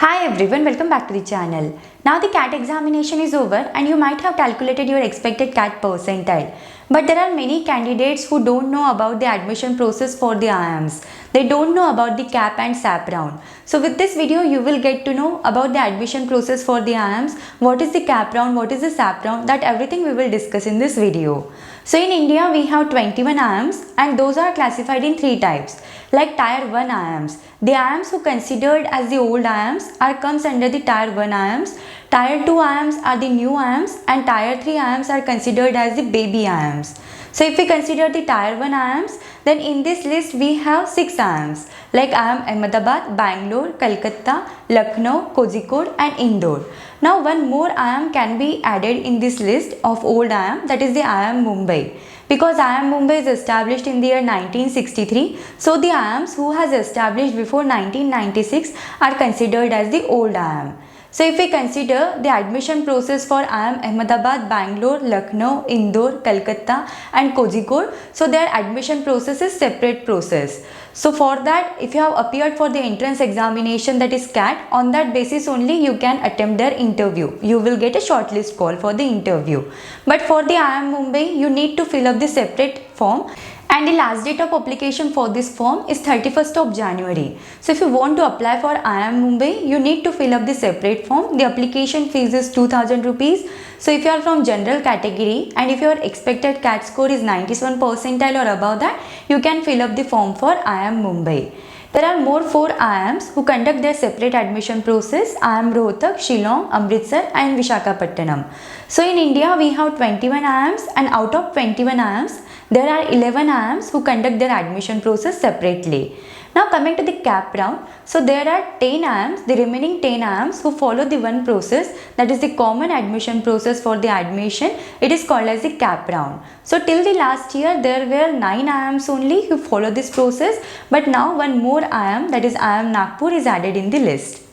Hi everyone, welcome back to the channel. Now the CAT examination is over and you might have calculated your expected CAT percentile. But there are many candidates who don't know about the admission process for the IIMs. They don't know about the CAP and SAP round. So with this video, you will get to know about the admission process for the IIMs, what is the CAP round, what is the SAP round, that everything we will discuss in this video. So in India, we have 21 IIMs and those are classified in 3 types. Like Tier 1 IIMs. The IIMs who considered as the old IIMs comes under the Tier 1 IIMs. Tier 2 IIMs are the new IIMs and Tier 3 IIMs are considered as the baby IIMs. So if we consider the Tier 1 IIMs, then in this list we have 6 IIMs like IIM Ahmedabad, Bangalore, Kolkata, Lucknow, Kozhikode and Indore. Now one more IIM can be added in this list of old IIM, that is the IIM Mumbai. Because IIM Mumbai is established in the year 1963, so the IIMs who has established before 1996 are considered as the old IIM. So if we consider the admission process for IIM Ahmedabad, Bangalore, Lucknow, Indore, Kolkata and Kozhikode, so their admission process is separate process. So for that, if you have appeared for the entrance examination, that is CAT, on that basis only you can attempt their interview. You will get a shortlist call for the interview. But for the IIM Mumbai, you need to fill up the separate form. And the last date of application for this form is 31st of January. So if you want to apply for IIM Mumbai, you need to fill up the separate form. The application fees is 2000 rupees. So if you are from general category and if your expected CAT score is 97 percentile or above that, you can fill up the form for IIM Mumbai. There are more 4 IIMs who conduct their separate admission process: IIM Rohtak, Shillong, Amritsar and Vishakhapatnam. So in India, we have 21 IIMs and out of 21 IIMs, there are 11 IIMs who conduct their admission process separately. Now coming to the CAP round, so there are 10 IIMs, the remaining 10 IIMs who follow the one process, that is the common admission process for the admission. It is called as the CAP round. So till the last year there were 9 IIMs only who follow this process, but now one more IIM, that is IIM Nagpur, is added in the list.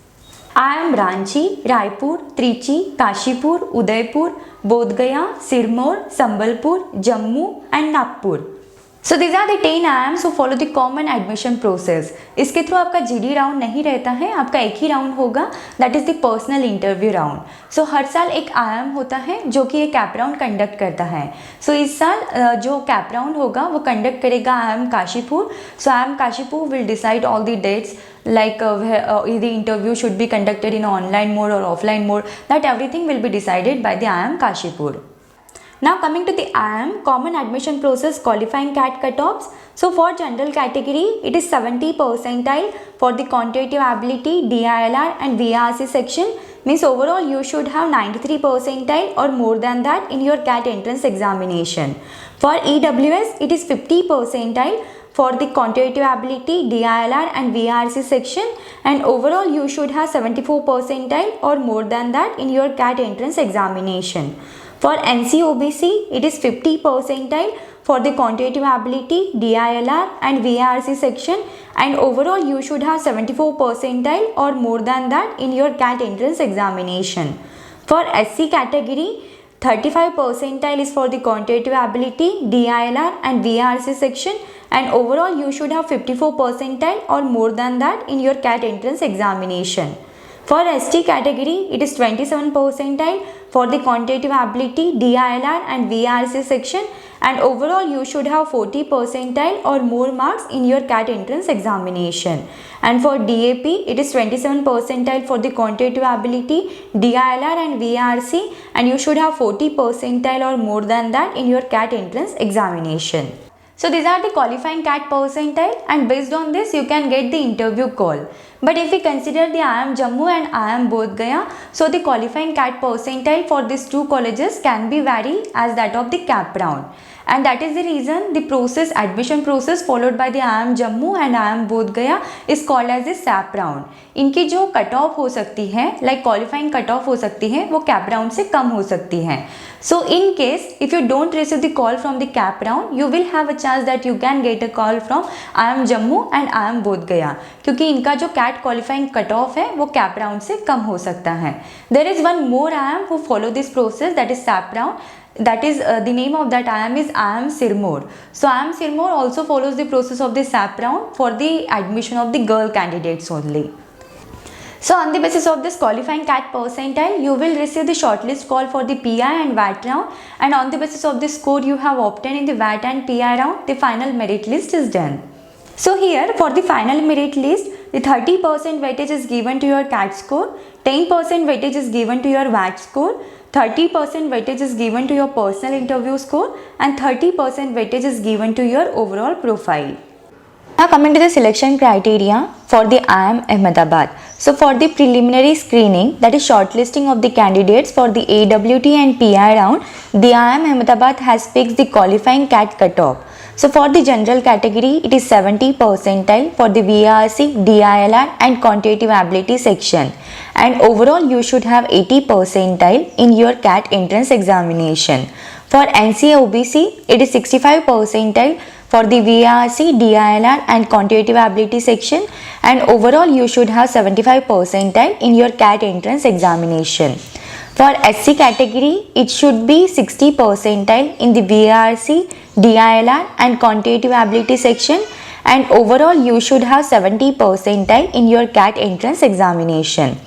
IIM Ranchi, Raipur, Trichy, Kashipur, Udaipur, Bodh Gaya, Sirmaur, Sambalpur, Jammu and Nagpur. So these are the 10 IIMs who follow the common admission process. इसके through आपका GD round नहीं रहता है, आपका एक ही round होगा, that is the personal interview round. So हर साल एक IIM होता है जो कि एक कैप राउंड कंडक्ट करता है. So इस साल जो कैप राउंड होगा वो कंडक्ट करेगा IIM Kashipur. So IIM Kashipur will decide all the dates, like the interview should be conducted in online mode or offline mode. That everything will be decided by the IIM Kashipur. Now coming to the IIM common admission process qualifying CAT cutoffs. So for general category, it is 70 percentile for the quantitative ability, DILR and VRC section. Means overall you should have 93 percentile or more than that in your CAT entrance examination. For EWS, it is 50 percentile for the quantitative ability, DILR and VRC section, and overall you should have 74 percentile or more than that in your CAT entrance examination. For NC-OBC, it is 50 percentile for the quantitative ability, DILR and VRC section, and overall you should have 74 percentile or more than that in your CAT entrance examination. For SC category, 35 percentile is for the quantitative ability, DILR and VRC section, and overall you should have 54 percentile or more than that in your CAT entrance examination. For ST category, it is 27 percentile for the quantitative ability, DILR and VRC section, and overall you should have 40 percentile or more marks in your CAT entrance examination. And for DAP, it is 27 percentile for the quantitative ability, DILR and VRC, and you should have 40 percentile or more than that in your CAT entrance examination. So these are the qualifying CAT percentile, and based on this you can get the interview call. But if we consider the IIM Jammu and IIM Bodh Gaya, so the qualifying CAT percentile for these 2 colleges can be vary as that of the CAP round. And that is the reason the admission process followed by the IIM Jammu and IIM Bodh Gaya is called as the SAP round. इनकी जो cut off हो सकती है, like qualifying cut off हो सकती है, वो cap round से कम हो सकती है. So in case if you don't receive the call from the CAP round, you will have a chance that you can get a call from IIM Jammu and IIM Bodh Gaya, क्योंकि इनका जो CAT qualifying cut off है वो CAP round से कम हो सकता है. There is one more IIM who follow this process, that is SAP round. That is the name of that IIM is IIM Sirmaur. So IIM Sirmaur also follows the process of the SAP round for the admission of the girl candidates only. So on the basis of this qualifying CAT percentile, you will receive the shortlist call for the PI and VAT round, and on the basis of the score you have obtained in the VAT and PI round, the final merit list is done. So here for the final merit list, the 30% weightage is given to your CAT score, 10% weightage is given to your VAT score, 30% weightage is given to your personal interview score, and 30% weightage is given to your overall profile. Now coming to the selection criteria for the IIM Ahmedabad. So for the preliminary screening, that is shortlisting of the candidates for the AWT and PI round, the IIM Ahmedabad has fixed the qualifying CAT cutoff. So for the general category, it is 70 percentile for the VRC, DILR and quantitative ability section. And overall you should have 80 percentile in your CAT entrance examination. For NCA OBC, it is 65 percentile for the VRC, DILR and quantitative ability section, and overall you should have 75 percentile in your CAT entrance examination. For SC category, it should be 60 percentile in the VRC, DILR and quantitative ability section, and overall you should have 70 percentile in your CAT entrance examination.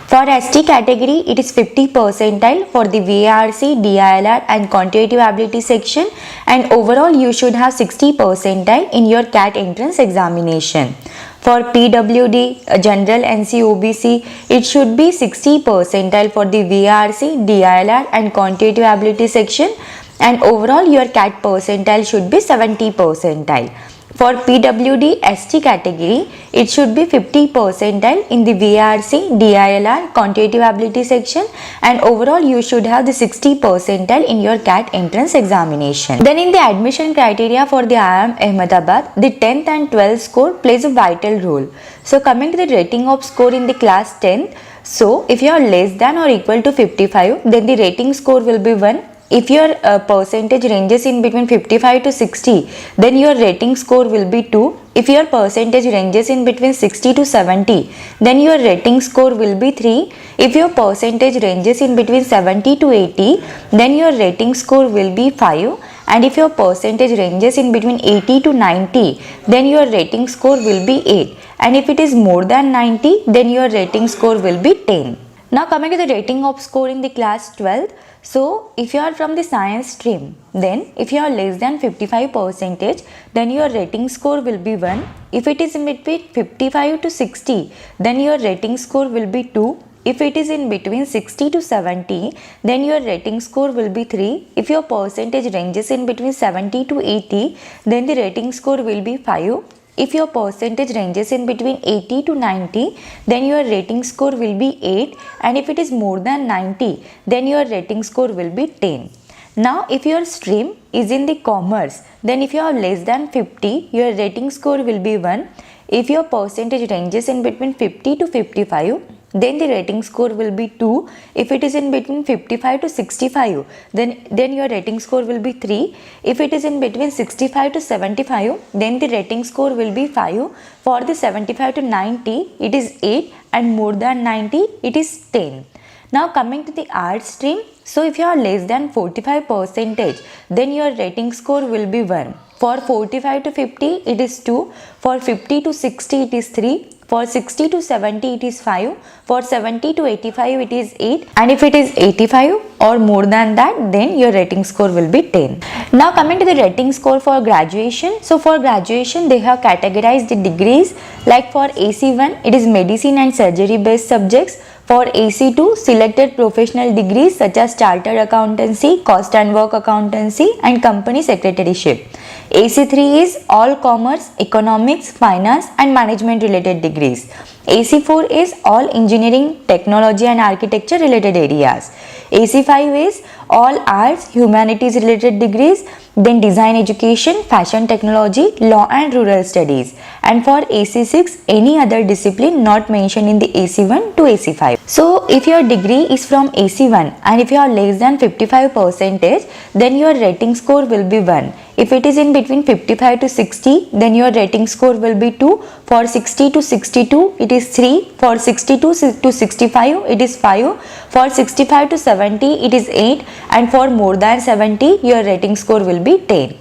For ST category, it is 50 percentile for the VRC, DILR and quantitative ability section, and overall you should have 60 percentile in your CAT entrance examination. For PWD, General NC OBC, it should be 60 percentile for the VRC, DILR and quantitative ability section, and overall your CAT percentile should be 70 percentile. For PWD ST category, it should be 50 percentile in the VRC, DILR, quantitative ability section, and overall you should have the 60 percentile in your CAT entrance examination. Then in the admission criteria for the IIM Ahmedabad, the 10th and 12th score plays a vital role. So coming to the rating of score in the class 10th, so if you are less than or equal to 55, then the rating score will be 1. If your percentage ranges in between 55 to 60, then your rating score will be 2. If your percentage ranges in between 60 to 70, then your rating score will be 3. If your percentage ranges in between 70 to 80, then your rating score will be 5. And if your percentage ranges in between 80 to 90, then your rating score will be 8. And if it is more than 90, then your rating score will be 10. Now coming to the rating of score in the class 12th. So if you are from the science stream, then if you are less than 55 percentage, then your rating score will be 1. If it is in between 55 to 60, then your rating score will be 2. If it is in between 60 to 70, then your rating score will be 3. If your percentage ranges in between 70 to 80, then the rating score will be 5. If your percentage ranges in between 80 to 90, then your rating score will be 8, and if it is more than 90, then your rating score will be 10. Now if your stream is in the commerce, then if you are less than 50, your rating score will be 1. If your percentage ranges in between 50 to 55, then the rating score will be 2. If it is in between 55 to 65, then your rating score will be 3. If it is in between 65 to 75, then the rating score will be 5. For the 75 to 90, it is 8, and more than 90, it is 10. Now coming to the arts stream, so if you are less than 45 percentage, then your rating score will be 1. For 45 to 50, it is 2. For 50 to 60, it is 3. For 60 to 70, it is 5. For 70 to 85, it is 8. And if it is 85 or more than that, then your rating score will be 10. Now coming to the rating score for graduation. So for graduation, they have categorized the degrees. Like for AC1, it is medicine and surgery based subjects. For AC2, selected professional degrees such as chartered accountancy, cost and work accountancy, and company secretaryship. AC3 is all commerce, economics, finance, and management related degrees. AC4 is all engineering, technology, and architecture related areas. AC5 is all arts, humanities related degrees, then design education, fashion technology, law and rural studies. And for AC6, any other discipline not mentioned in the AC1 to AC5. So if your degree is from AC1 and if you are less than 55 percentage, then your rating score will be 1. If it is in between 55 to 60, then your rating score will be 2. For 60 to 62, it is 3. For 62 to 65, it is 5. For 65 to 70, it is 8. And for more than 70, your rating score will be 10.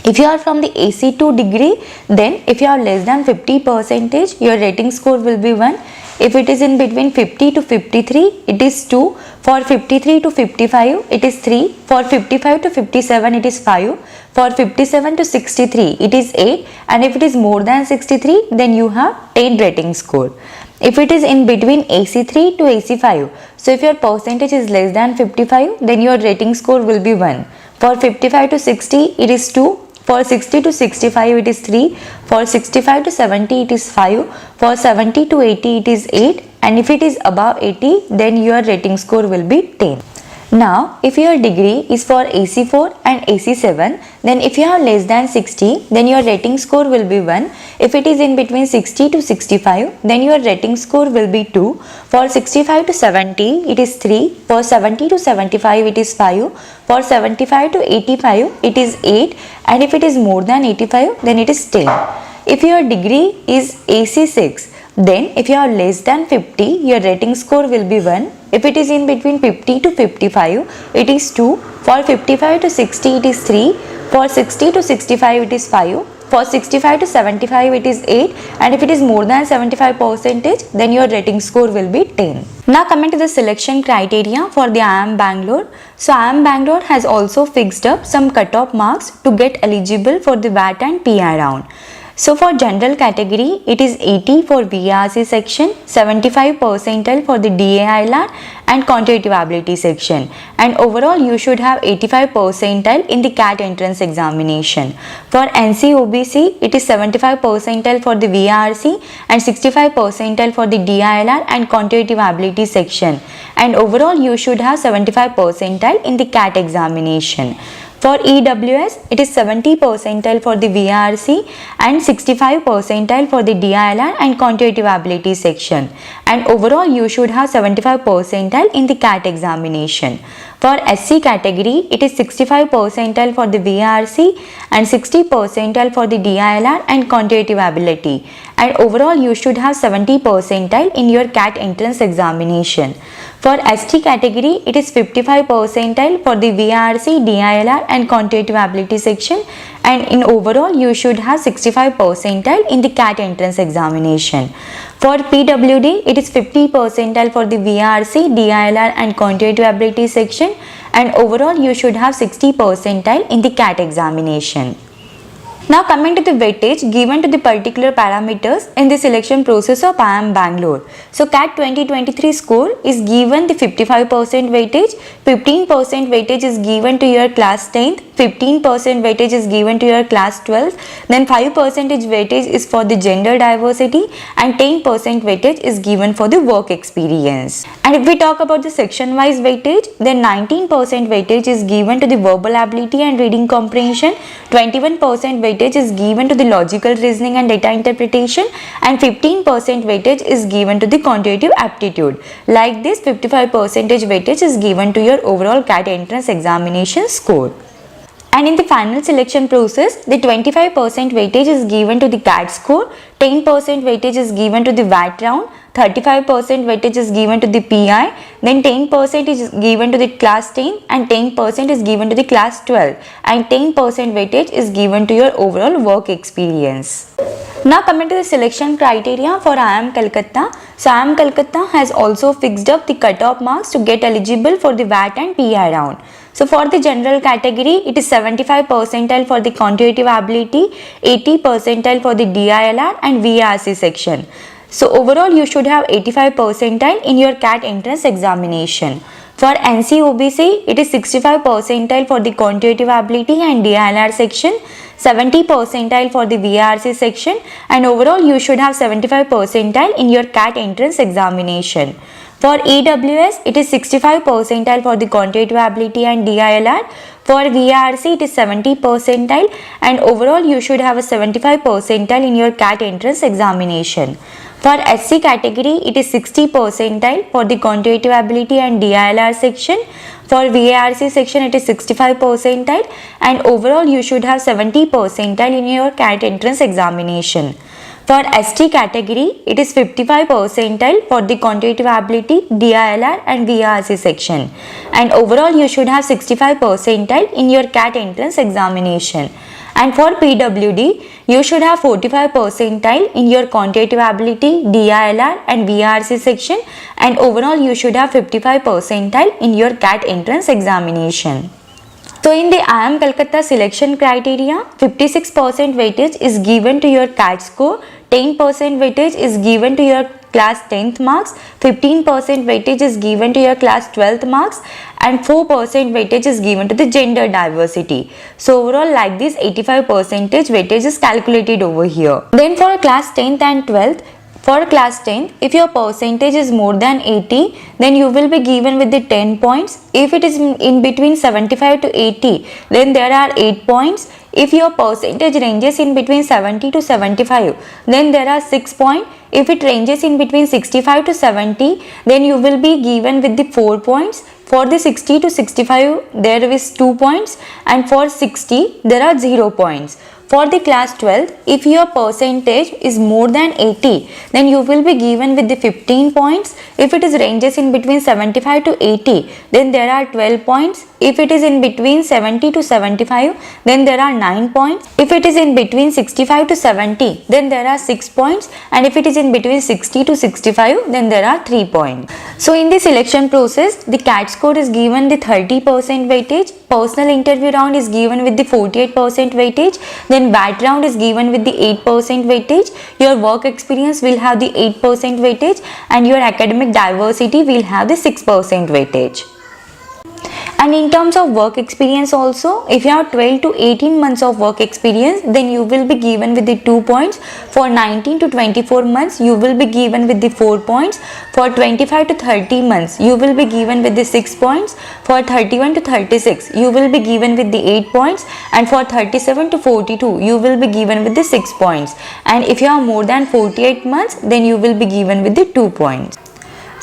If you are from the AC2 degree, then if you are less than 50 percentage, your rating score will be 1. If it is in between 50 to 53, it is 2. For 53 to 55, it is 3. For 55 to 57, it is 5. For 57 to 63, it is 8. And if it is more than 63, then you have 10 rating score. If it is in between AC3 to AC5, so if your percentage is less than 55, then your rating score will be 1. For 55 to 60, it is 2. For 60 to 65, it is 3. For 65 to 70, it is 5. For 70 to 80, it is 8. And if it is above 80, then your rating score will be 10. Now, if your degree is for AC4 and AC7, then if you have less than 60, then your rating score will be 1. If it is in between 60 to 65, then your rating score will be 2. For 65 to 70, it is 3. For 70 to 75, it is 5. For 75 to 85, it is 8. And if it is more than 85, then it is 10. If your degree is AC6, then if you are less than 50, your rating score will be 1. If it is in between 50 to 55, it is 2. For 55 to 60, it is 3. For 60 to 65, it is 5. For 65 to 75, it is 8. And if it is more than 75%, then your rating score will be 10. Now coming to the selection criteria for the IIM Bangalore. So IIM Bangalore has also fixed up some cutoff marks to get eligible for the VAT and PI round. So for general category, it is 80 for VRC section, 75 percentile for the DAILR and quantitative ability section. And overall, you should have 85 percentile in the CAT entrance examination. For NC-OBC, it is 75 percentile for the VRC and 65 percentile for the DILR and quantitative ability section. And overall, you should have 75 percentile in the CAT examination. For EWS, it is 70 percentile for the VRC and 65 percentile for the DILR and quantitative ability section. And overall, you should have 75 percentile in the CAT examination. For SC category, it is 65 percentile for the VRC and 60 percentile for the DILR and quantitative ability. And overall, you should have 70 percentile in your CAT entrance examination. For ST category, it is 55 percentile for the VRC, DILR and quantitative ability section. And in overall, you should have 65 percentile in the CAT entrance examination. For PWD, it is 50 percentile for the VRC, DILR and quantitative ability section. And overall, you should have 60 percentile in the CAT examination. Now coming to the weightage given to the particular parameters in the selection process of IIM Bangalore. So CAT 2023 score is given the 55% weightage, 15% weightage is given to your class 10th, 15% weightage is given to your class 12th, then 5% weightage is for the gender diversity and 10% weightage is given for the work experience. And if we talk about the section wise weightage, then 19% weightage is given to the verbal ability and reading comprehension, 21% weightage is given to the logical reasoning and data interpretation, and 15% weightage is given to the quantitative aptitude. Like this, 55% weightage is given to your overall CAT entrance examination score. And in the final selection process, the 25% weightage is given to the CAT score, 10% weightage is given to the VAT round, 35% weightage is given to the PI, then 10% is given to the class 10 and 10% is given to the class 12 and 10% weightage is given to your overall work experience. Now coming to the selection criteria for IIM Calcutta. So IIM Calcutta has also fixed up the cutoff marks to get eligible for the VAT and PI round. So for the general category, it is 75 percentile for the quantitative ability, 80 percentile for the DILR and VRC section. So overall, you should have 85 percentile in your CAT entrance examination. For NC-OBC, it is 65 percentile for the quantitative ability and DILR section, 70 percentile for the VRC section, and overall you should have 75 percentile in your CAT entrance examination. For EWS, it is 65 percentile for the quantitative ability and DILR. For VRC, it is 70 percentile, and overall you should have a 75 percentile in your CAT entrance examination. For SC category, it is 60 percentile for the quantitative ability and DILR section. For VARC section, it is 65 percentile, and overall you should have 70 percentile in your CAT entrance examination. For ST category, it is 55 percentile for the quantitative ability, DILR and VARC section, and overall you should have 65 percentile in your CAT entrance examination. And for PWD, you should have 45 percentile in your quantitative ability, DILR and VRC section, and overall you should have 55 percentile in your CAT entrance examination. So in the IIM Calcutta selection criteria, 56% weightage is given to your CAT score, 10% weightage is given to your class 10th marks, 15% weightage is given to your class 12th marks, and 4% weightage is given to the gender diversity. So overall, like this, 85% weightage is calculated over here. Then for class 10th and 12th, for class 10th, if your percentage is more than 80, then you will be given with the 10 points. If it is in between 75 to 80, then there are 8 points. If your percentage ranges in between 70 to 75, then there are 6 points. If it ranges in between 65 to 70, then you will be given with the 4 points. For the 60 to 65, there is 2 points, and for 60, there are 0 points. For the class 12, if your percentage is more than 80, then you will be given with the 15 points. If it is ranges in between 75 to 80, then there are 12 points. If it is in between 70 to 75, then there are 9 points. If it is in between 65 to 70, then there are 6 points. And if it is in between 60 to 65, then there are 3 points. So in the selection process, the CAT score is given the 30% weightage. Personal interview round is given with the 48% weightage. Then BAT round is given with the 8% weightage. Your work experience will have the 8% weightage, and your academic diversity will have the 6% weightage. And in terms of work experience also, if you have 12 to 18 months of work experience, then you will be given with the 2 points. For 19 to 24 months, you will be given with the 4 points. For 25 to 30 months, you will be given with the 6 points. For 31 to 36, you will be given with the 8 points. And for 37 to 42, you will be given with the 6 points. And if you have more than 48 months, then you will be given with the 2 points.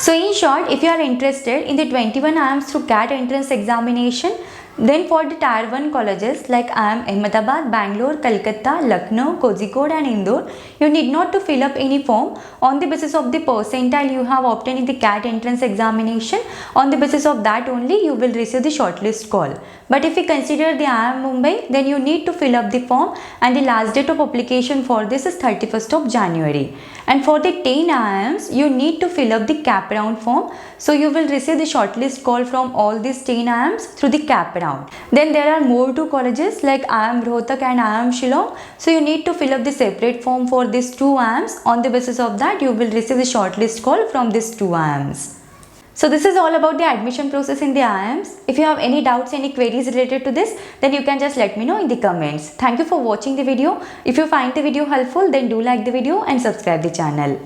So in short, if you are interested in the 21 IIMs through CAT entrance examination, then for the Tier 1 colleges like IIM Ahmedabad, Bangalore, Kolkata, Lucknow, Kozhikode and Indore, you need not to fill up any form. On the basis of the percentile you have obtained in the CAT entrance examination, on the basis of that only you will receive the shortlist call. But if you consider the IIM Mumbai, then you need to fill up the form, and the last date of application for this is 31st of January. And for the 10 IIMs, you need to fill up the CAP round form. So you will receive the shortlist call from all these 10 IIMs through the CAP round. Then there are more 2 colleges like IIM Rohtak and IIM Shillong. So you need to fill up the separate form for these 2 IIMs. On the basis of that, you will receive the shortlist call from these 2 IIMs. So this is all about the admission process in the IIMs. If you have any doubts, any queries related to this, then you can just let me know in the comments. Thank you for watching the video. If you find the video helpful, then do like the video and subscribe the channel.